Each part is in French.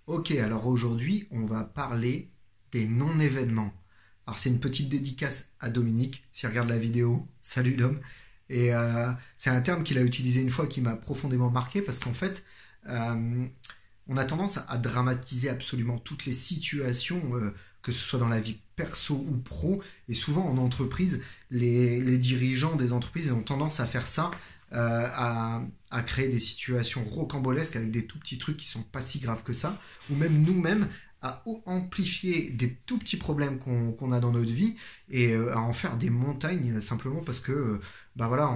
Ok, alors aujourd'hui, on va parler des non-événements. Alors c'est une petite dédicace à Dominique, s'il regarde la vidéo. Salut Dom. Et c'est un terme qu'il a utilisé une fois qui m'a profondément marqué parce qu'en fait, euh, on a tendance à dramatiser absolument toutes les situations, que ce soit dans la vie perso ou pro. Et souvent en entreprise, les dirigeants des entreprises ils ont tendance à faire ça, à créer des situations rocambolesques avec des tout petits trucs qui sont pas si graves que ça, ou même nous-mêmes à amplifier des tout petits problèmes qu'on a dans notre vie et à en faire des montagnes simplement parce que bah voilà,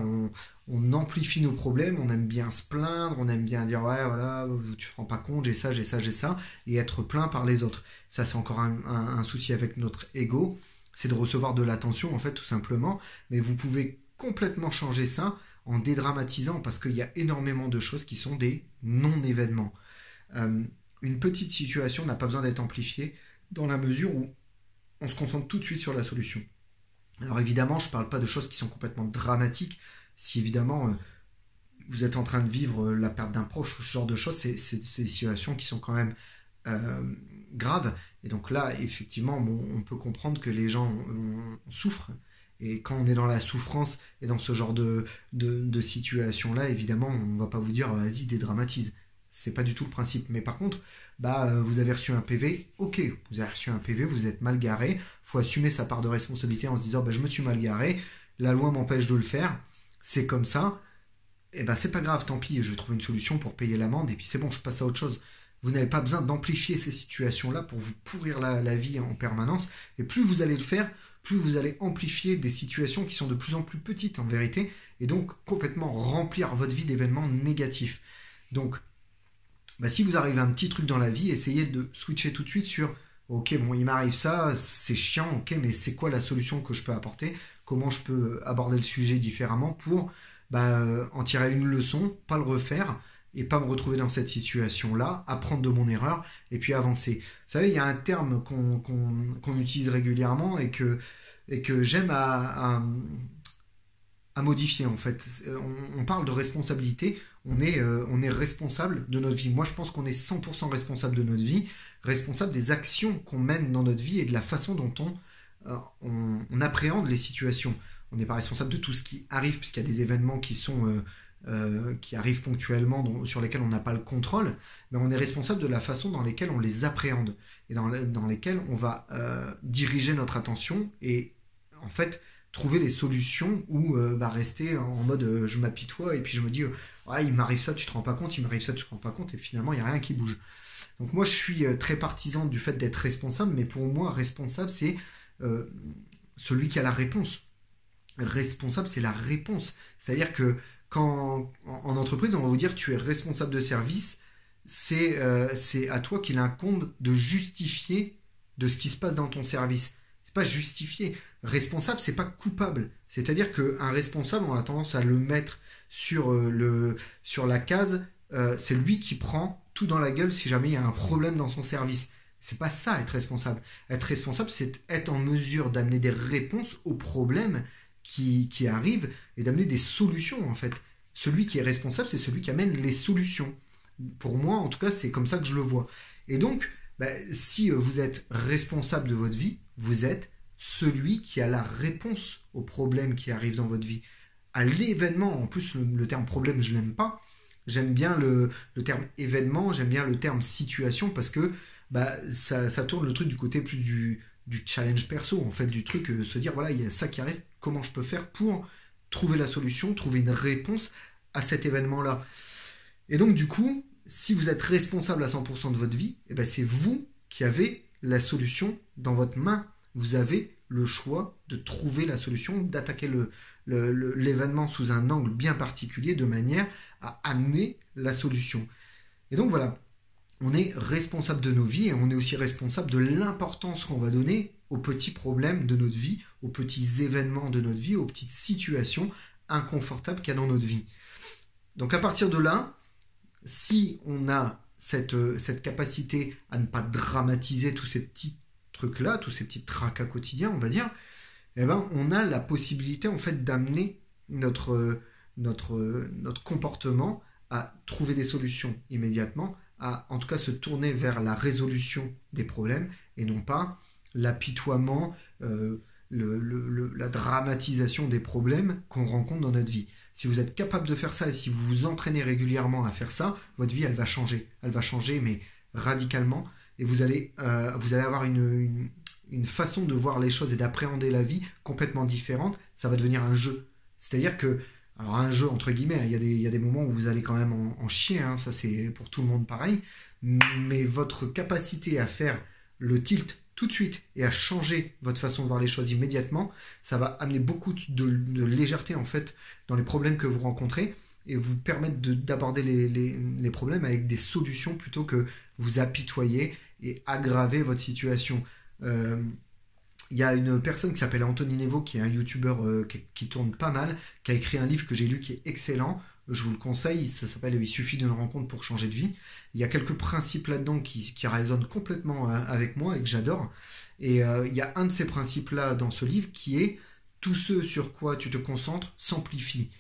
on amplifie nos problèmes, on aime bien se plaindre, on aime bien dire ouais voilà, tu te rends pas compte, j'ai ça, j'ai ça, j'ai ça, et être plaint par les autres. Ça c'est encore un souci avec notre ego, c'est de recevoir de l'attention en fait tout simplement, mais vous pouvez complètement changer ça en dédramatisant parce qu'il y a énormément de choses qui sont des non-événements. Euh, une petite situation n'a pas besoin d'être amplifiée dans la mesure où on se concentre tout de suite sur la solution. Alors évidemment, je ne parle pas de choses qui sont complètement dramatiques. Si évidemment vous êtes en train de vivre la perte d'un proche ou ce genre de choses, c'est des situations qui sont quand même euh, graves. Et donc là, effectivement, bon, on peut comprendre que les gens souffrent. Et quand on est dans la souffrance et dans ce genre de situation-là, évidemment, on ne va pas vous dire vas-y, dédramatise. C'est pas du tout le principe. Mais par contre, bah, vous avez reçu un PV, ok, vous avez reçu un PV, vous êtes mal garé, faut assumer sa part de responsabilité en se disant bah, je me suis mal garé, la loi m'empêche de le faire, c'est comme ça, et ben c'est pas grave, tant pis, je vais trouver une solution pour payer l'amende et puis c'est bon, je passe à autre chose. Vous n'avez pas besoin d'amplifier ces situations-là pour vous pourrir la vie en permanence. Et plus vous allez le faire, plus vous allez amplifier des situations qui sont de plus en plus petites en vérité, et donc complètement remplir votre vie d'événements négatifs. Donc, bah, si vous arrivez à un petit truc dans la vie, essayez de switcher tout de suite sur ok, bon, il m'arrive ça, c'est chiant, ok, mais c'est quoi la solution que je peux apporter? Comment je peux aborder le sujet différemment pour bah, en tirer une leçon, pas le refaire et pas me retrouver dans cette situation-là, apprendre de mon erreur et puis avancer. Vous savez, il y a un terme qu'on utilise régulièrement et que j'aime à modifier en fait. On parle de responsabilité, on est responsable de notre vie. Moi je pense qu'on est 100% responsable de notre vie, responsable des actions qu'on mène dans notre vie et de la façon dont on appréhende les situations. On n'est pas responsable de tout ce qui arrive puisqu'il y a des événements qui arrivent ponctuellement sur lesquels on n'a pas le contrôle, mais on est responsable de la façon dans laquelle on les appréhende et dans lesquelles on va diriger notre attention et en fait trouver les solutions ou bah, rester en mode je m'apitoie et puis je me dis ouais, il m'arrive ça, tu te rends pas compte, il m'arrive ça, tu te rends pas compte et finalement il n'y a rien qui bouge. Donc moi je suis très partisan du fait d'être responsable, mais pour moi responsable c'est euh, celui qui a la réponse. Responsable c'est la réponse. C'est-à-dire que quand en entreprise on va vous dire tu es responsable de service, c'est à toi qu'il incombe de justifier de ce qui se passe dans ton service. C'est pas justifier. Responsable, c'est pas coupable. C'est-à-dire qu'un responsable, on a tendance à le mettre sur la case, c'est lui qui prend tout dans la gueule si jamais il y a un problème dans son service. C'est pas ça être responsable. Être responsable, c'est être en mesure d'amener des réponses aux problèmes qui arrivent et d'amener des solutions en fait. Celui qui est responsable, c'est celui qui amène les solutions. Pour moi, en tout cas, c'est comme ça que je le vois. Et donc, bah, si vous êtes responsable de votre vie, vous êtes celui qui a la réponse aux problèmes qui arrivent dans votre vie. À l'événement, en plus le terme problème, je l'aime pas. J'aime bien le terme événement, j'aime bien le terme situation parce que bah, ça tourne le truc du côté plus du challenge perso, en fait, du truc, se dire voilà, il y a ça qui arrive, comment je peux faire pour trouver la solution, trouver une réponse à cet événement-là. Et donc, du coup, si vous êtes responsable à 100% de votre vie, eh ben, c'est vous qui avez la solution dans votre main. Vous avez le choix de trouver la solution, d'attaquer l'événement sous un angle bien particulier de manière à amener la solution. Et donc voilà, on est responsable de nos vies et on est aussi responsable de l'importance qu'on va donner aux petits problèmes de notre vie, aux petits événements de notre vie, aux petites situations inconfortables qu'il y a dans notre vie. Donc à partir de là, si on a cette capacité à ne pas dramatiser tous ces petits trucs-là, tous ces petits tracas quotidiens, on va dire, eh ben, on a la possibilité en fait d'amener notre comportement à trouver des solutions immédiatement, à en tout cas se tourner vers la résolution des problèmes et non pas l'apitoiement, la dramatisation des problèmes qu'on rencontre dans notre vie. Si vous êtes capable de faire ça et si vous vous entraînez régulièrement à faire ça, votre vie, elle va changer. Elle va changer, mais radicalement. Et vous allez avoir une façon de voir les choses et d'appréhender la vie complètement différente. Ça va devenir un jeu. C'est-à-dire que, alors un jeu entre guillemets, il y a des moments où vous allez quand même en chier, hein, ça c'est pour tout le monde pareil, mais votre capacité à faire le tilt tout de suite et à changer votre façon de voir les choses immédiatement, ça va amener beaucoup de légèreté en fait dans les problèmes que vous rencontrez et vous permettre d'aborder les problèmes avec des solutions plutôt que vous apitoyer et aggraver votre situation. Il y a une personne qui s'appelle Anthony Nevo, qui est un youtubeur qui tourne pas mal, qui a écrit un livre que j'ai lu qui est excellent. Je vous le conseille, ça s'appelle Il suffit d'une rencontre pour changer de vie. Il y a quelques principes là-dedans qui résonnent complètement avec moi et que j'adore. Et il y a un de ces principes-là dans ce livre qui est « Tout ce sur quoi tu te concentres s'amplifie ».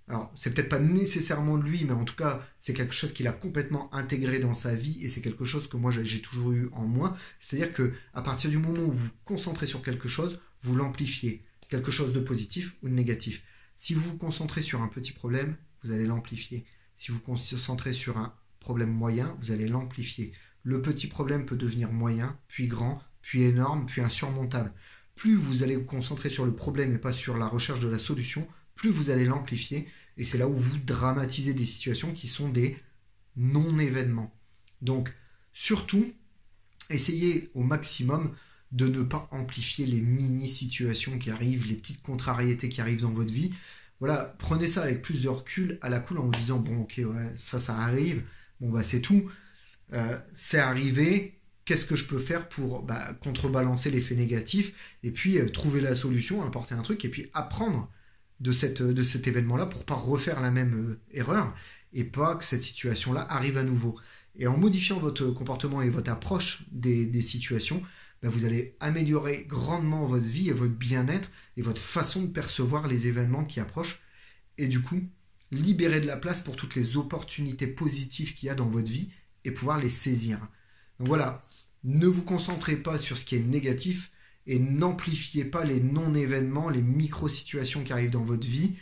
Alors, c'est peut-être pas nécessairement de lui, mais en tout cas, c'est quelque chose qu'il a complètement intégré dans sa vie et c'est quelque chose que moi j'ai toujours eu en moi. C'est-à-dire que à partir du moment où vous vous concentrez sur quelque chose, vous l'amplifiez. Quelque chose de positif ou de négatif. Si vous vous concentrez sur un petit problème, vous allez l'amplifier. Si vous vous concentrez sur un problème moyen, vous allez l'amplifier. Le petit problème peut devenir moyen, puis grand, puis énorme, puis insurmontable. Plus vous allez vous concentrer sur le problème et pas sur la recherche de la solution, plus vous allez l'amplifier. Et c'est là où vous dramatisez des situations qui sont des non-événements. Donc, surtout, essayez au maximum de ne pas amplifier les mini-situations qui arrivent, les petites contrariétés qui arrivent dans votre vie. Voilà, prenez ça avec plus de recul à la cool en vous disant bon ok ouais ça arrive, bon bah c'est tout, c'est arrivé, qu'est-ce que je peux faire pour contrebalancer l'effet négatif et puis trouver la solution, apporter un truc et puis apprendre de cet événement-là pour pas refaire la même erreur et pas que cette situation-là arrive à nouveau. Et en modifiant votre comportement et votre approche des situations, vous allez améliorer grandement votre vie et votre bien-être et votre façon de percevoir les événements qui approchent et du coup libérer de la place pour toutes les opportunités positives qu'il y a dans votre vie et pouvoir les saisir. Donc voilà, ne vous concentrez pas sur ce qui est négatif et n'amplifiez pas les non-événements, les micro-situations qui arrivent dans votre vie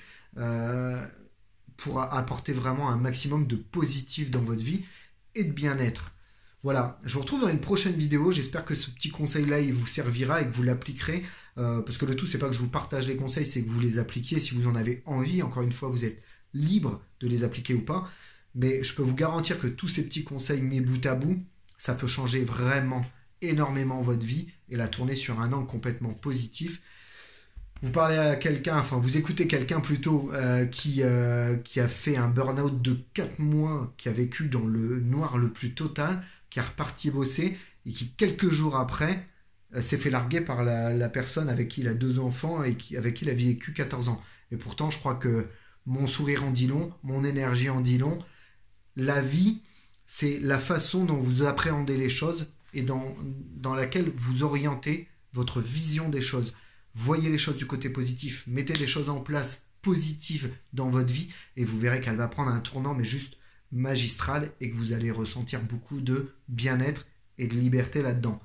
pour apporter vraiment un maximum de positif dans votre vie et de bien-être. Voilà, je vous retrouve dans une prochaine vidéo, j'espère que ce petit conseil-là, il vous servira et que vous l'appliquerez, parce que le tout, c'est pas que je vous partage les conseils, c'est que vous les appliquiez si vous en avez envie, encore une fois, vous êtes libre de les appliquer ou pas, mais je peux vous garantir que tous ces petits conseils mis bout à bout, ça peut changer vraiment énormément votre vie et la tourner sur un angle complètement positif. Vous parlez à quelqu'un, enfin vous écoutez quelqu'un plutôt qui a fait un burn-out de 4 mois, qui a vécu dans le noir le plus total, qui est reparti bosser et qui quelques jours après s'est fait larguer par la personne avec qui il a 2 enfants et avec qui il a vécu 14 ans. Et pourtant je crois que mon sourire en dit long, mon énergie en dit long. La vie, c'est la façon dont vous appréhendez les choses et dans laquelle vous orientez votre vision des choses. Voyez les choses du côté positif, mettez des choses en place positives dans votre vie et vous verrez qu'elle va prendre un tournant mais juste magistral et que vous allez ressentir beaucoup de bien-être et de liberté là-dedans.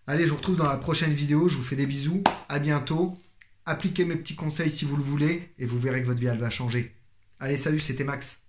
Allez, je vous retrouve dans la prochaine vidéo, je vous fais des bisous, à bientôt, appliquez mes petits conseils si vous le voulez et vous verrez que votre vie elle va changer. Allez, salut, c'était Max.